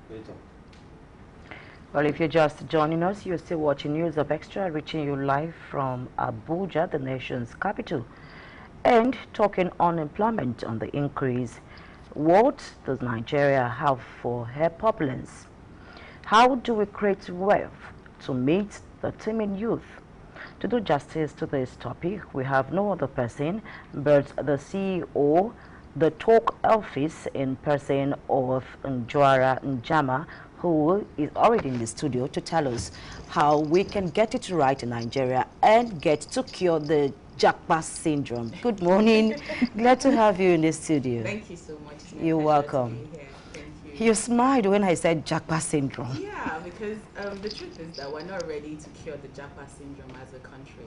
later. Well, if you're just joining us, you're still watching News of Extra, reaching you live from Abuja, the nation's capital, and talking unemployment on the increase. What does Nigeria have for her populace? How do we create wealth to meet the teeming youth? To do justice to this topic, we have no other person but the CEO, the Talk Office in person of Njwara Njama, who is already in the studio to tell us how we can get it right in Nigeria and get to cure the Japa syndrome. Good morning. Glad to have you in the studio. Thank you so much. You're welcome. Thank you. You smiled when I said Japa syndrome. Yeah, because the truth is that we're not ready to cure the Japa syndrome as a country,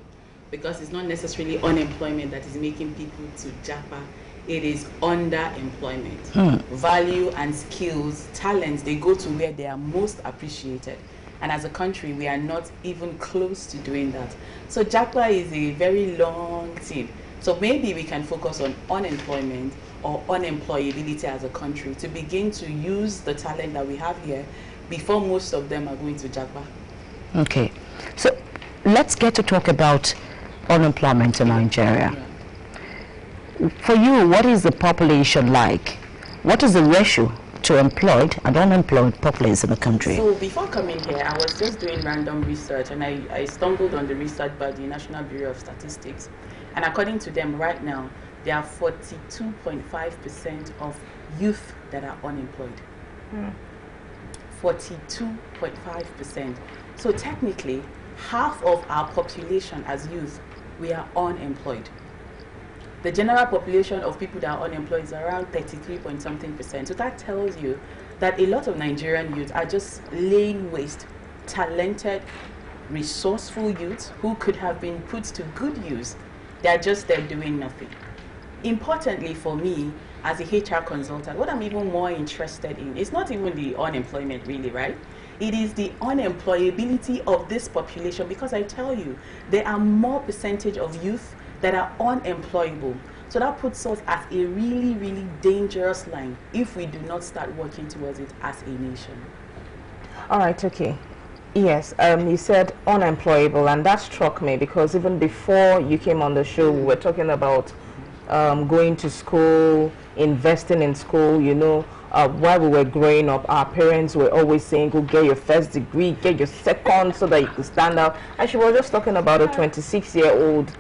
because it's not necessarily unemployment that is making people to Japa. It is underemployment. Value and skills, talents, they go to where they are most appreciated. And as a country, we are not even close to doing that. So Japa is a very long thing. So maybe we can focus on unemployment or unemployability as a country to begin to use the talent that we have here before most of them are going to Japa. Okay, so let's get to talk about unemployment in Nigeria. Yeah. For you, what is the population like? What is the ratio to employed and unemployed populace in the country? So before coming here, I was just doing random research, and I stumbled on the research by the National Bureau of Statistics. And according to them, right now, there are 42.5% of youth that are unemployed. 42.5%. So technically, half of our population as youth, we are unemployed. The general population of people that are unemployed is around 33-point-something%. So that tells you that a lot of Nigerian youth are just laying waste, talented, resourceful youth who could have been put to good use. They're just there doing nothing. Importantly for me, as a HR consultant, what I'm even more interested in is not even the unemployment really, right? It is the unemployability of this population, because I tell you, there are more percentage of youth that are unemployable. So that puts us at a really, really dangerous line if we do not start working towards it as a nation. All right, okay. Yes, you said unemployable, and that struck me because even before you came on the show, we were talking about going to school, investing in school. You know, while we were growing up, our parents were always saying, go get your first degree, get your second so that you can stand out. And she was just talking about a 26-year-old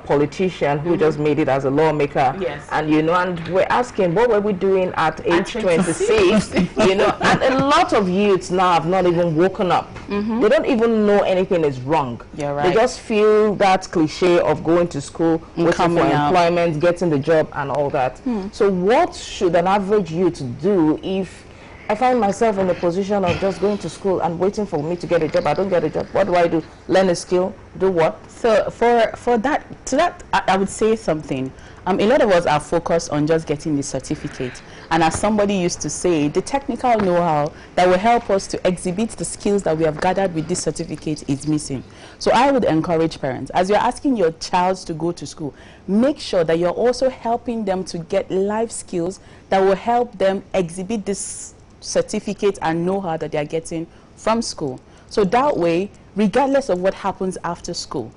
politician who just made it as a lawmaker. Yes. And you know, and we're asking, what were we doing at age 26? You know, and a lot of youths now have not even woken up. They don't even know anything is wrong. You're right. They just feel that cliche of going to school, waiting for employment, getting the job and all that. So what should an average youth do if I find myself in the position of just going to school and waiting for me to get a job? I don't get a job. What do I do? Learn a skill? Do what? So for that, I would say something. A lot of us are focused on just getting the certificate. And as somebody used to say, the technical know-how that will help us to exhibit the skills that we have gathered with this certificate is missing. So I would encourage parents, as you're asking your child to go to school, make sure that you're also helping them to get life skills that will help them exhibit this certificate and know-how that they're getting from school. So that way, regardless of what happens after school,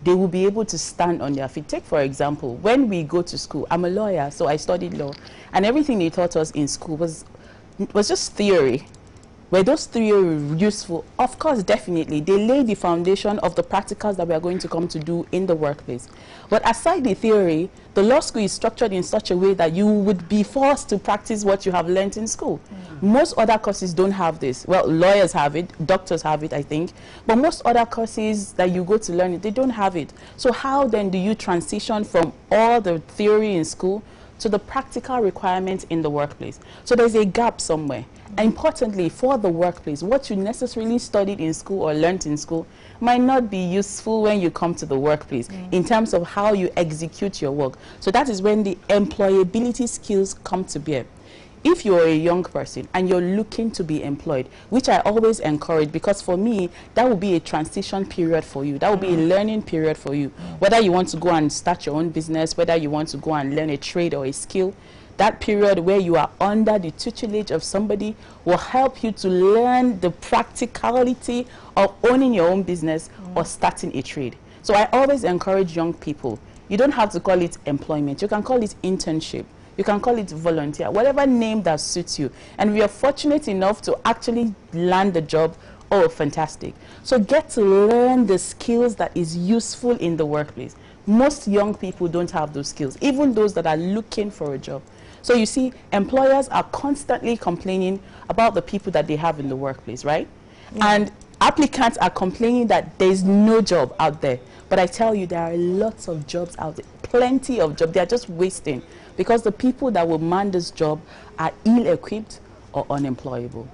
they will be able to stand on their feet. Take, for example, when we go to school, I'm a lawyer, so I studied law, and everything they taught us in school was just theory. Were those theory useful? Of course, definitely. They lay the foundation of the practicals that we are going to come to do in the workplace. But aside the theory, the law school is structured in such a way that you would be forced to practice what you have learned in school. Most other courses don't have this. Well, lawyers have it, doctors have it, I think. But most other courses that you go to learn it, they don't have it. So how then do you transition from all the theory in school to the practical requirements in the workplace? So there's a gap somewhere. Importantly, for the workplace, what you necessarily studied in school or learned in school might not be useful when you come to the workplace in terms of how you execute your work. So that is when the employability skills come to bear. If you're a young person and you're looking to be employed, which I always encourage, because for me, that will be a transition period for you. That will be a learning period for you. Whether you want to go and start your own business, whether you want to go and learn a trade or a skill, that period where you are under the tutelage of somebody will help you to learn the practicality of owning your own business or starting a trade. So I always encourage young people, you don't have to call it employment. You can call it internship. You can call it volunteer, whatever name that suits you. And we are fortunate enough to actually land the job. Oh, fantastic. So get to learn the skills that is useful in the workplace. Most young people don't have those skills, even those that are looking for a job. So you see, employers are constantly complaining about the people that they have in the workplace, right? Yeah. And applicants are complaining that there's no job out there. But I tell you, there are lots of jobs out there, plenty of jobs. They're just wasting because the people that will man this job are ill-equipped or unemployable.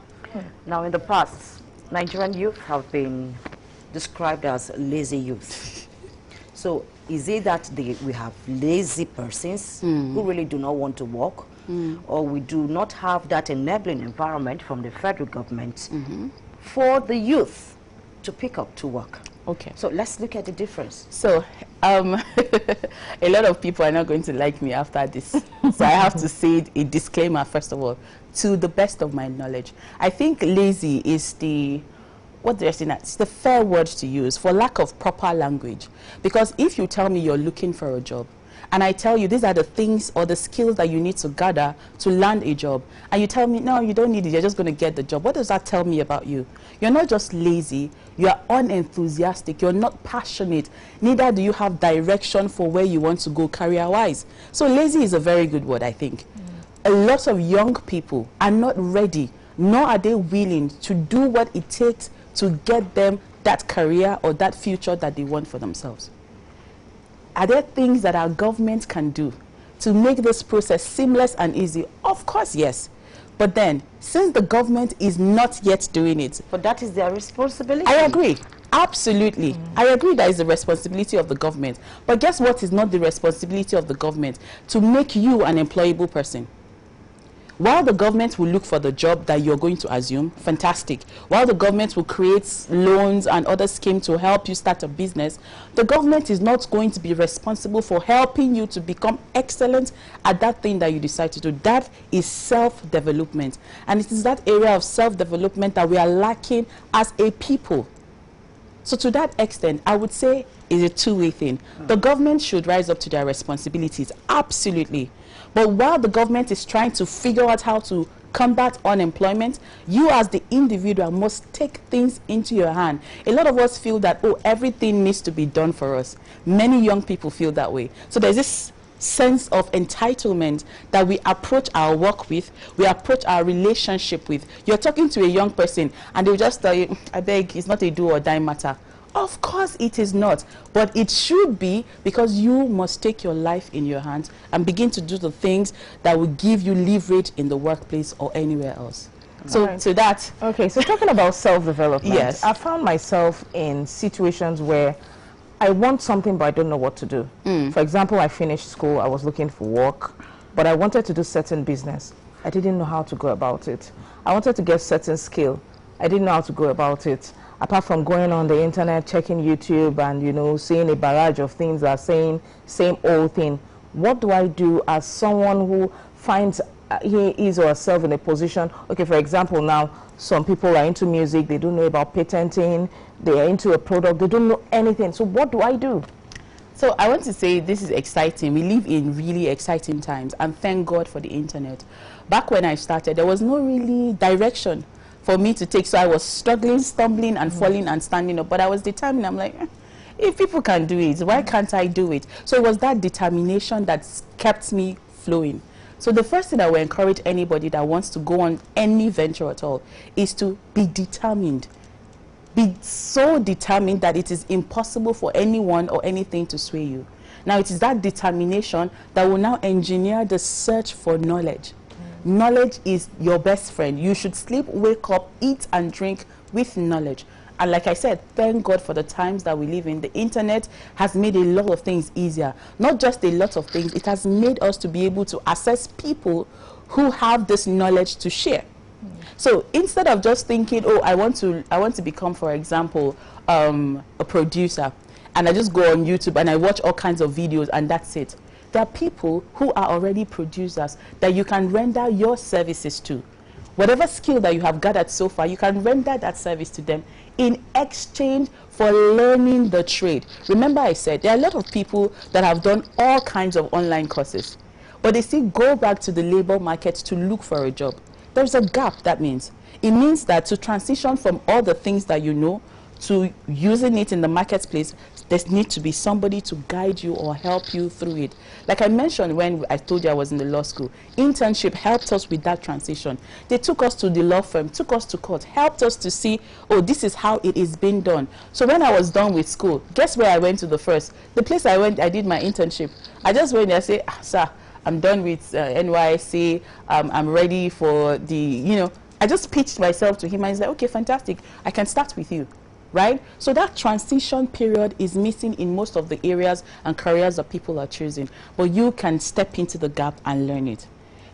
Now, in the past, Nigerian youth have been described as lazy youth. So is it that we have lazy persons who really do not want to work, or we do not have that enabling environment from the federal government for the youth to pick up to work? Okay. So let's look at the difference. So a lot of people are not going to like me after this. So I have to say a disclaimer, first of all, to the best of my knowledge. I think lazy is the, what do I say now? It's the fair word to use for lack of proper language. Because if you tell me you're looking for a job, and I tell you these are the things or the skills that you need to gather to land a job, and you tell me, no, you don't need it, you're just going to get the job, what does that tell me about you? You're not just lazy, you're unenthusiastic, you're not passionate, neither do you have direction for where you want to go career-wise. So lazy is a very good word, I think. A lot of young people are not ready, nor are they willing to do what it takes to get them that career or that future that they want for themselves. Are there things that our government can do to make this process seamless and easy? Of course, yes. But then, since the government is not yet doing it... But that is their responsibility. I agree. Absolutely. I agree that is the responsibility of the government. But guess what is not the responsibility of the government? To make you an employable person. While the government will look for the job that you're going to assume, fantastic. While the government will create loans and other schemes to help you start a business, the government is not going to be responsible for helping you to become excellent at that thing that you decide to do. That is self-development. And it is that area of self-development that we are lacking as a people. So to that extent, I would say it's a two-way thing. The government should rise up to their responsibilities, absolutely. But while the government is trying to figure out how to combat unemployment, you as the individual must take things into your hand. A lot of us feel that, oh, everything needs to be done for us. Many young people feel that way. So there's this sense of entitlement that we approach our work with, we approach our relationship with. You're talking to a young person and they'll just tell you, I beg, it's not a do or die matter. Of course it is not, but it should be, because you must take your life in your hands and begin to do the things that will give you leverage in the workplace or anywhere else. So right. to that... Okay, so talking about self-development, yes. I found myself in situations where I want something but I don't know what to do. For example, I finished school, I was looking for work, but I wanted to do certain business. I didn't know how to go about it. I wanted to get certain skill. I didn't know how to go about it. Apart from going on the internet, checking YouTube and, you know, seeing a barrage of things that are saying same old thing. What do I do as someone who finds he is or herself in a position? Okay, for example, now some people are into music, they don't know about patenting, they are into a product, they don't know anything. So what do I do? So I want to say this is exciting. We live in really exciting times, and thank God for the internet. Back when I started, there was no really direction for me to take. So I was struggling, stumbling and falling and standing up. But I was determined. I'm like, if people can do it, why can't I do it? So it was that determination that kept me flowing. So the first thing I would encourage anybody that wants to go on any venture at all is to be determined. Be so determined that it is impossible for anyone or anything to sway you. Now it is that determination that will now engineer the search for knowledge. Knowledge is your best friend. You should sleep, wake up, eat and drink with knowledge. And like I said, thank God for the times that we live in. The internet has made a lot of things easier. Not just a lot of things, it has made us to be able to access people who have this knowledge to share. So instead of just thinking, oh, I want to become, for example, a producer, and I just go on YouTube and I watch all kinds of videos and that's it. There are people who are already producers that you can render your services to. Whatever skill that you have gathered so far, you can render that service to them in exchange for learning the trade. Remember I said there are a lot of people that have done all kinds of online courses, but they still go back to the labor market to look for a job. There's a gap, that means. It means that to transition from all the things that you know to using it in the marketplace, there needs to be somebody to guide you or help you through it. Like I mentioned when I told you I was in the law school, internship helped us with that transition. They took us to the law firm, took us to court, helped us to see, oh, this is how it is being done. So when I was done with school, guess where I went to the first? The place I went, I did my internship. I just went there and said, sir, I'm done with NYSC, I'm ready for the, you know, I just pitched myself to him and he's like, okay, fantastic, I can start with you. Right? So that transition period is missing in most of the areas and careers that people are choosing. But you can step into the gap and learn it.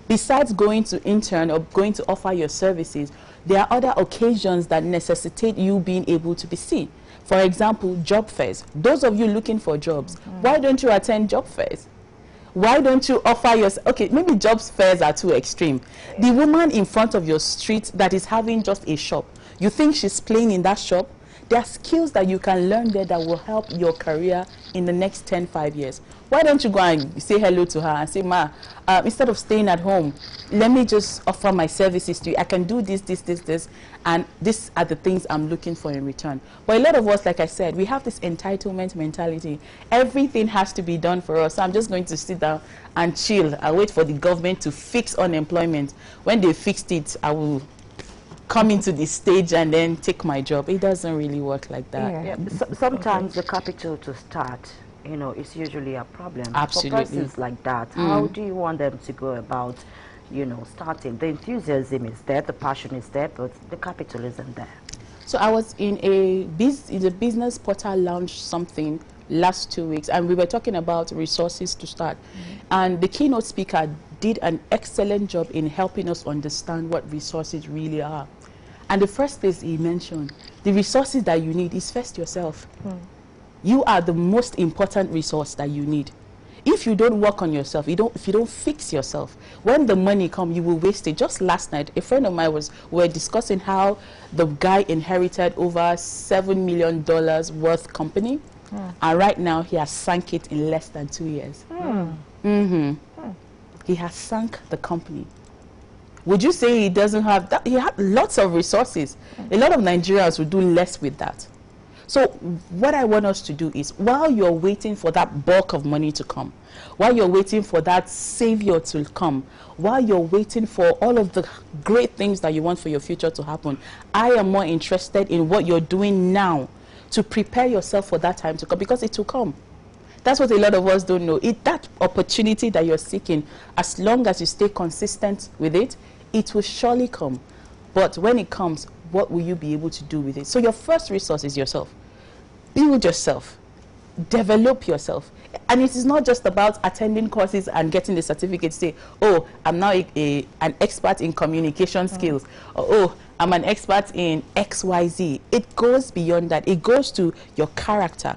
Besides going to intern or going to offer your services, there are other occasions that necessitate you being able to be seen. For example, job fairs. Those of you looking for jobs, why don't you attend job fairs? Why don't you offer your, okay, maybe job fairs are too extreme. The woman in front of your street that is having just a shop, you think she's playing in that shop? There are skills that you can learn there that will help your career in the next 5 years. Why don't you go and say hello to her and say, ma, instead of staying at home, let me just offer my services to you. I can do this, and these are the things I'm looking for in return. But a lot of us, like I said, we have this entitlement mentality. Everything has to be done for us. So I'm just going to sit down and chill. I'll wait for the government to fix unemployment. When they fixed it, I will come into this stage and then take my job. It doesn't really work like that. Yeah. Sometimes the capital to start, you know, is usually a problem. Absolutely. For persons like that, how do you want them to go about, you know, starting? The enthusiasm is there, the passion is there, but the capital isn't there. So I was in a business portal launch something last 2 weeks, and we were talking about resources to start. And the keynote speaker did an excellent job in helping us understand what resources really are. And the first thing he mentioned, the resources that you need is first yourself. You are the most important resource that you need. If you don't work on yourself, if you don't fix yourself, when the money comes, you will waste it. Just last night, a friend of mine were discussing how the guy inherited over $7 million worth company, and right now he has sunk it in less than 2 years. He has sunk the company. Would you say he doesn't have that? He had lots of resources. A lot of Nigerians would do less with that. So what I want us to do is, while you're waiting for that bulk of money to come, while you're waiting for that savior to come, while you're waiting for all of the great things that you want for your future to happen, I am more interested in what you're doing now to prepare yourself for that time to come, because it will come. That's what a lot of us don't know. That opportunity that you're seeking, as long as you stay consistent with it, it will surely come. But when it comes, what will you be able to do with it? So your first resource is yourself. Build yourself. Develop yourself. And it is not just about attending courses and getting the certificate to say, oh, I'm now an expert in communication skills. Or, oh, I'm an expert in XYZ. It goes beyond that. It goes to your character.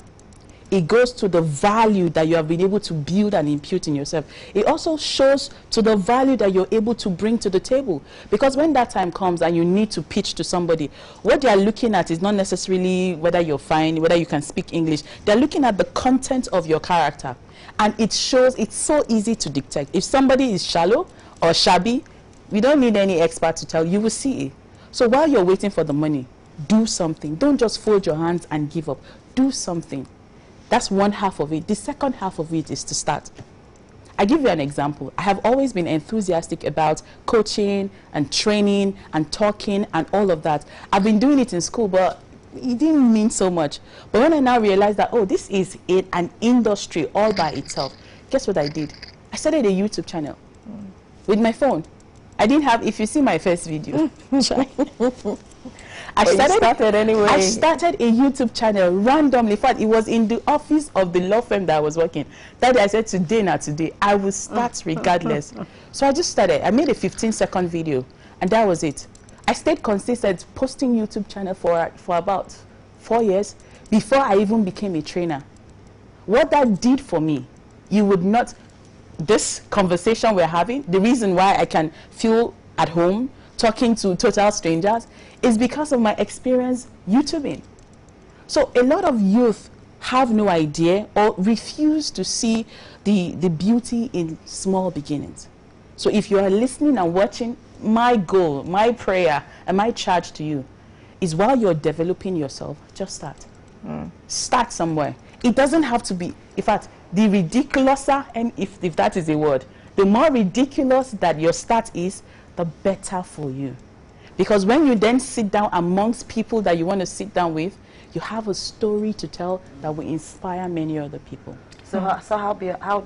It goes to the value that you have been able to build and impute in yourself. It also shows to the value that you're able to bring to the table. Because when that time comes and you need to pitch to somebody, what they are looking at is not necessarily whether you're fine, whether you can speak English. They're looking at the content of your character. And it shows, it's so easy to detect. If somebody is shallow or shabby, we don't need any expert to tell you, you will see it. So while you're waiting for the money, do something. Don't just fold your hands and give up. Do something. That's one half of it. The second half of it is to start. I give you an example. I have always been enthusiastic about coaching and training and talking and all of that. I've been doing it in school, but it didn't mean so much. But when I now realized that, oh, this is an industry all by itself, guess what I did? I started a YouTube channel with my phone. I didn't have, if you see my first video, I started a YouTube channel randomly. In fact, it was in the office of the law firm that I was working. That day I said, today, I will start regardless. So I just started. I made a 15-second video, and that was it. I stayed consistent posting YouTube channel for about 4 years before I even became a trainer. What that did for me, you would not, this conversation we're having, the reason why I can feel at home talking to total strangers is because of my experience YouTubing. So a lot of youth have no idea or refuse to see the beauty in small beginnings. So if you are listening and watching, my goal, my prayer, and my charge to you is while you're developing yourself, just start. Start somewhere. It doesn't have to be, in fact, the ridiculouser, and if that is a word, the more ridiculous that your start is, the better for you. Because when you then sit down amongst people that you want to sit down with, you have a story to tell that will inspire many other people. So, how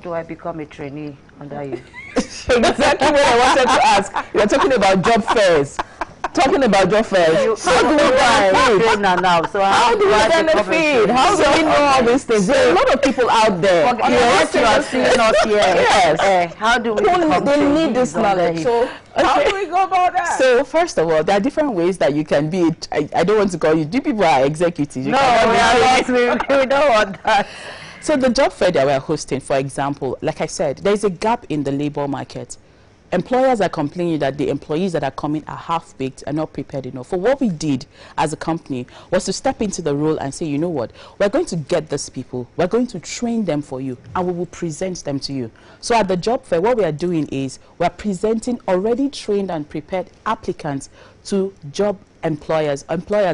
do I become a trainee under you? Exactly what I wanted to ask. You're talking about job fairs. Talking about job fairs. How do we benefit? Now, so How do we benefit? How do we know all these things? There are a lot of people out there. Yes, you are seeing us here. Yes. How do we They need this knowledge. So how do we go about that? So first of all, there are different ways that you can be. I don't want to call you. You people are executives. You no, we don't want that. So the job fair that we're hosting, for example, like I said, there's a gap in the labor market. Employers are complaining that the employees that are coming are half-baked and not prepared enough. So what we did as a company was to step into the role and say, you know what, we're going to get these people, we're going to train them for you, and we will present them to you. So at the job fair, what we are doing is we're presenting already trained and prepared applicants to job employers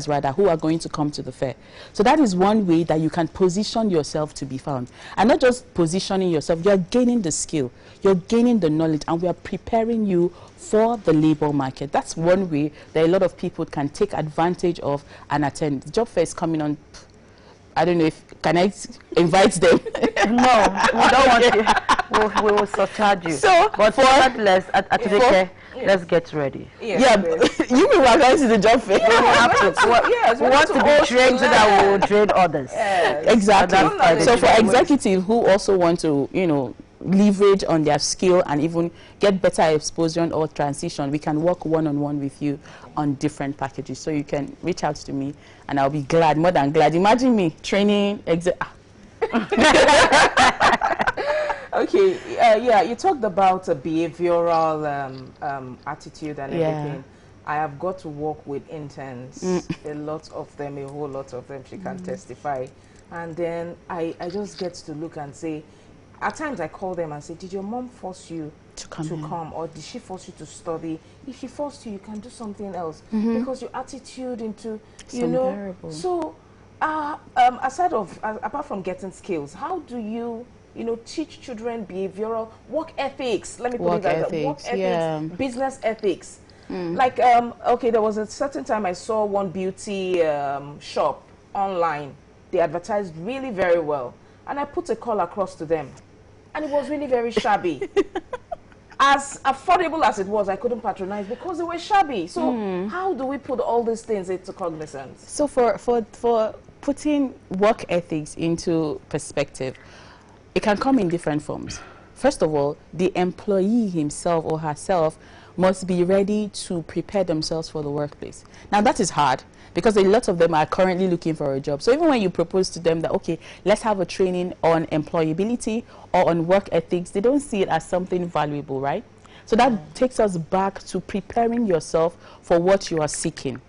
rather, who are going to come to the fair. So that is one way that you can position yourself to be found. And not just positioning yourself, you're gaining the skill, you're gaining the knowledge, and we are preparing you for the labor market. That's one way that a lot of people can take advantage of and attend. The job fair is coming on, I don't know if, can I invite them? No, we don't want you. We will surcharge you. So, but let's get ready. Yes, yeah, you mean we're going to the job fair? We have to. Yes, we want to be trained so that we will train others. Yes. Exactly. So for executives who also want to, you know, leverage on their skill and even get better exposure or transition, we can work one-on-one with you on different packages. So you can reach out to me and I'll be glad, more than glad. Imagine me training Okay, yeah, you talked about a behavioral attitude and everything. I have got to work with interns, a lot of them, a whole lot of them, she can testify. And then I just get to look and say, at times I call them and say, did your mom force you to come, or did she force you to study? If she forced you, you can do something else, because your attitude into, you know, variable. So apart from getting skills, how do you teach children behavioral work ethics? Let me put it like that. Work ethics, business ethics. Like, okay, there was a certain time I saw one beauty shop online. They advertised really very well. And I put a call across to them. And it was really very shabby. As affordable as it was, I couldn't patronize because they were shabby. So how do we put all these things into cognizance? So for putting work ethics into perspective, it can come in different forms. First of all, the employee himself or herself must be ready to prepare themselves for the workplace. Now that is hard because a lot of them are currently looking for a job. So even when you propose to them that, okay, let's have a training on employability or on work ethics, they don't see it as something valuable, right? So that takes us back to preparing yourself for what you are seeking.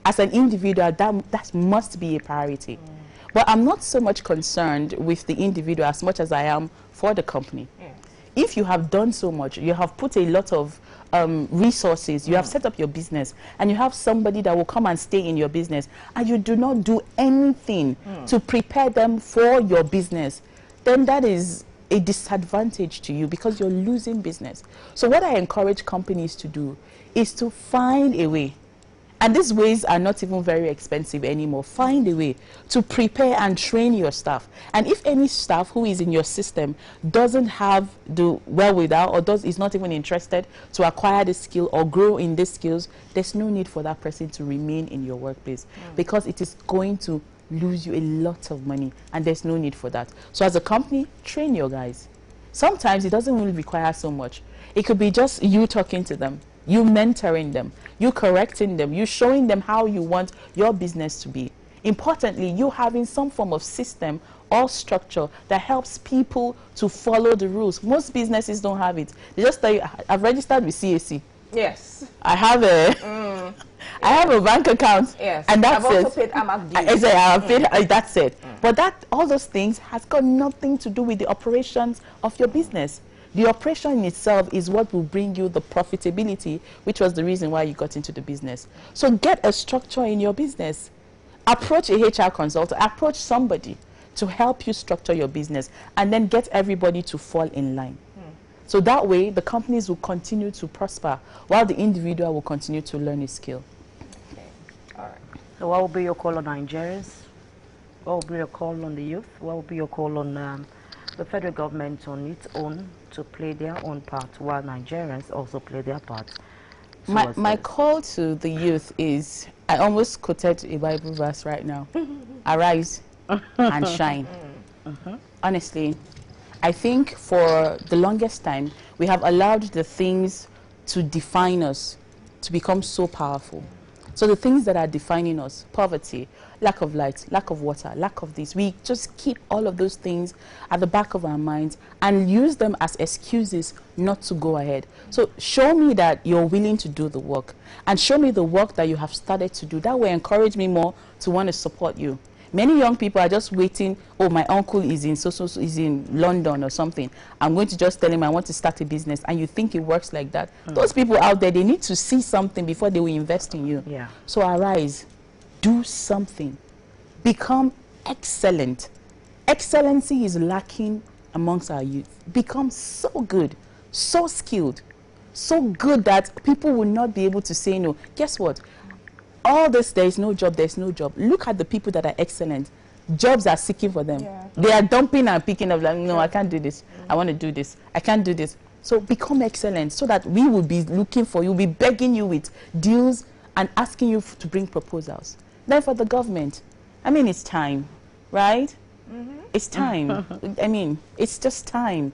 As an individual, that must be a priority. But I'm not so much concerned with the individual as much as I am for the company. If you have done so much, you have put a lot of resources, you have set up your business, and you have somebody that will come and stay in your business, and you do not do anything to prepare them for your business, then that is a disadvantage to you because you're losing business. So what I encourage companies to do is to find a way. And these ways are not even very expensive anymore. Find a way to prepare and train your staff. And if any staff who is in your system doesn't have the wherewithal or is not even interested to acquire the skill or grow in these skills, there's no need for that person to remain in your workplace because it is going to lose you a lot of money, and there's no need for that. So as a company, train your guys. Sometimes it doesn't really require so much. It could be just you talking to them, you mentoring them, you correcting them, you showing them how you want your business to be. Importantly, you having some form of system or structure that helps people to follow the rules. Most businesses don't have it. They just tell you, I've registered with CAC. Yes. I have a I have a bank account. Yes. And that's I've it. also paid AMAC I dues. say I've paid, that's it. But that all those things has got nothing to do with the operations of your business. The operation in itself is what will bring you the profitability, which was the reason why you got into the business. So get a structure in your business. Approach a HR consultant, approach somebody to help you structure your business, and then get everybody to fall in line. So that way, the companies will continue to prosper, while the individual will continue to learn his skill. Okay. All right. So what will be your call on Nigerians? What will be your call on the youth? What will be your call on the federal government on its own to play their own part, while Nigerians also play their part? My call to the youth is, I almost quoted a Bible verse right now. Arise and shine. Honestly, I think for the longest time, we have allowed the things to define us to become so powerful. So the things that are defining us, poverty, lack of light, lack of water, lack of this, we just keep all of those things at the back of our minds and use them as excuses not to go ahead. So show me that you're willing to do the work, and show me the work that you have started to do. That will encourage me more to want to support you. Many young people are just waiting, oh, my uncle is in is in London or something. I'm going to just tell him I want to start a business, and you think it works like that. Those people out there, they need to see something before they will invest in you. Yeah. So arise, do something, become excellent. Excellency is lacking amongst our youth. Become so good, so skilled, so good that people will not be able to say no. Guess what? All this, there is no job, there's no job. Look at the people that are excellent. Jobs are seeking for them. Yeah. They are dumping and picking up like, no, I can't do this. I want to do this. I can't do this. So become excellent so that we will be looking for you, be begging you with deals and asking you to bring proposals. Then for the government, I mean, it's time, right? It's time. I mean, it's just time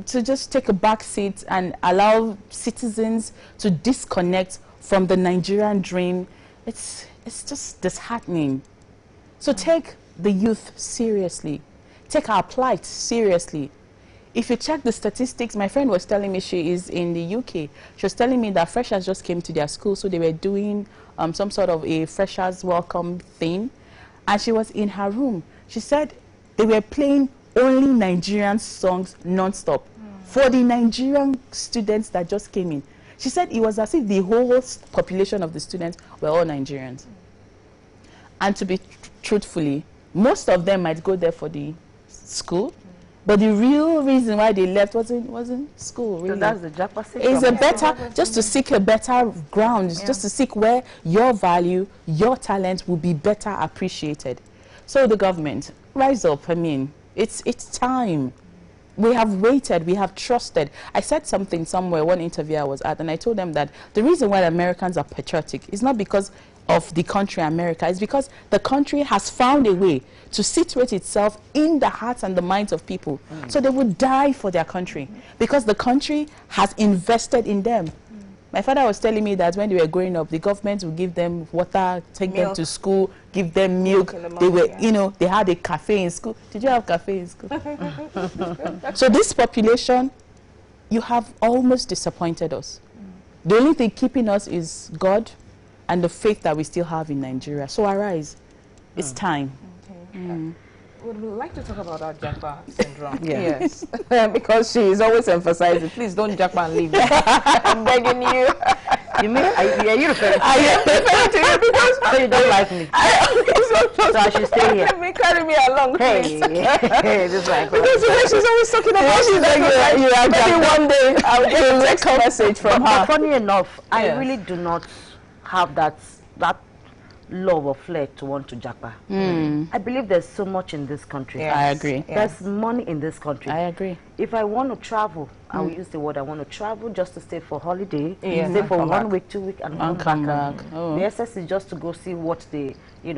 to just take a back seat and allow citizens to disconnect from the Nigerian dream. It's just disheartening. So take the youth seriously. Take our plight seriously. If you check the statistics, my friend was telling me, she is in the UK. She was telling me that freshers just came to their school, so they were doing some sort of a freshers welcome thing. And she was in her room. She said they were playing only Nigerian songs non-stop for the Nigerian students that just came in. She said it was as if the whole population of the students were all Nigerians. And to be truthfully, most of them might go there for the school, but the real reason why they left wasn't school, really. So that's the Japa It's a better, just to seek a better ground, just to seek where your value, your talent will be better appreciated. So the government, rise up. I mean, it's time. We have waited, we have trusted. I said something somewhere, one interview I was at, and I told them that the reason why Americans are patriotic is not because of the country America, it's because the country has found a way to situate itself in the hearts and the minds of people. So they would die for their country because the country has invested in them. My father was telling me that when they were growing up, the government would give them water, take them to school, give them milk. They were, you know, they had a cafe in school. Did you have cafe in school? So this population, you have almost disappointed us. The only thing keeping us is God and the faith that we still have in Nigeria. So arise. It's time. Okay. Would like to talk about our Japa syndrome. Yeah. Yes. Because she is always emphasizing, please don't Japa and leave me. I'm begging you. You mean, are you referring to I am referring to you because so you don't like me? So I should stay here. Let me carry me along, please. Hey, this is like Because you know, she's always talking about she's like, maybe one day I'll get a text message from But her. funny enough, I Yes. really do not have that love or flair to want to Japa. I believe there's so much in this country. Yes. I agree. There's money in this country. I agree. If I want to travel, I will use the word I want to travel just to stay for holiday, Yes, stay and for come 1 back. week, 2 weeks, and And come come back. back. And Oh. the essence is just to go see what the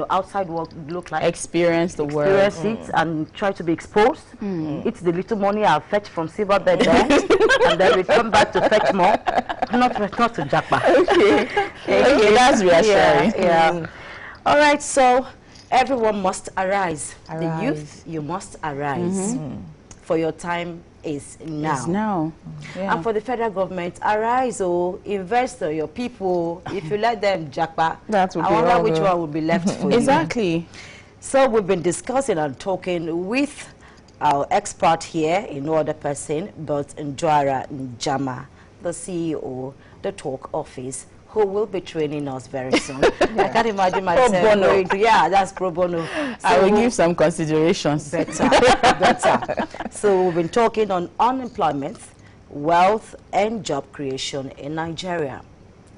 outside world look like. Experience the world. Experience it and try to be exposed. It's the little money I'll fetch from Silverbed there, and then return back to fetch more. Not to Japa. Okay, that's reassuring. Yeah. All right, so Everyone must arise. The Arise. youth, you must arise. For your time is now. It's now. Yeah. And for the federal government, arise, invest your people. If you let them jackpot, That would I be wonder all which good. one will be left for you. Exactly. So we've been discussing and talking with our expert here, in no other person but Ndwara Njama, the CEO, the Talk Office, who will be training us very soon. I can't imagine myself going to, yeah, that's pro bono. I will give some considerations. Better, better. So we've been talking on unemployment, wealth, and job creation in Nigeria.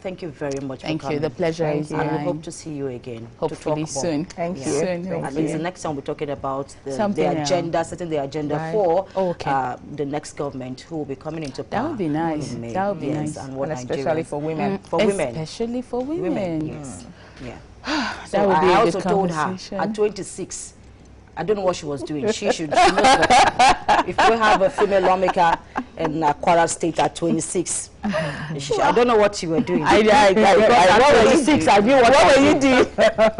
Thank you very much for Thank coming. you. The pleasure is And we mine. hope to see you again. Hopefully to talk soon. About, Thank you. Soon, Thank at least you. the next time we're talking about the Something else. agenda, setting the agenda Right. for Okay. the next government who will be coming into power. That would be nice. in May. That would be Yes, nice. and what And especially Nigerians- for women. For women. Especially for women. Yes. Yeah. That So would be I a also good told her conversation. at 26, I don't know what she was doing. She knows better. If we have a female lawmaker in Kwara State at 26, I don't know what she was doing. What At 26, I knew what were you doing?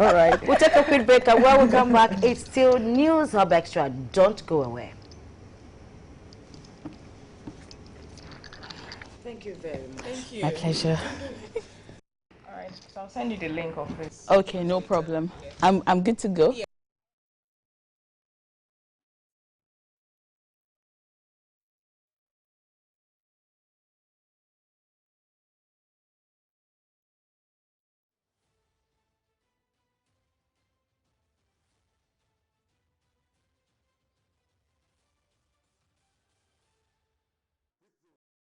All right. We'll take a quick break, and when we come back, it's still News Hub Extra. Don't go away. Thank you very much. My pleasure. All right. So I'll send you the link of this. Okay, no problem. I'm good to go.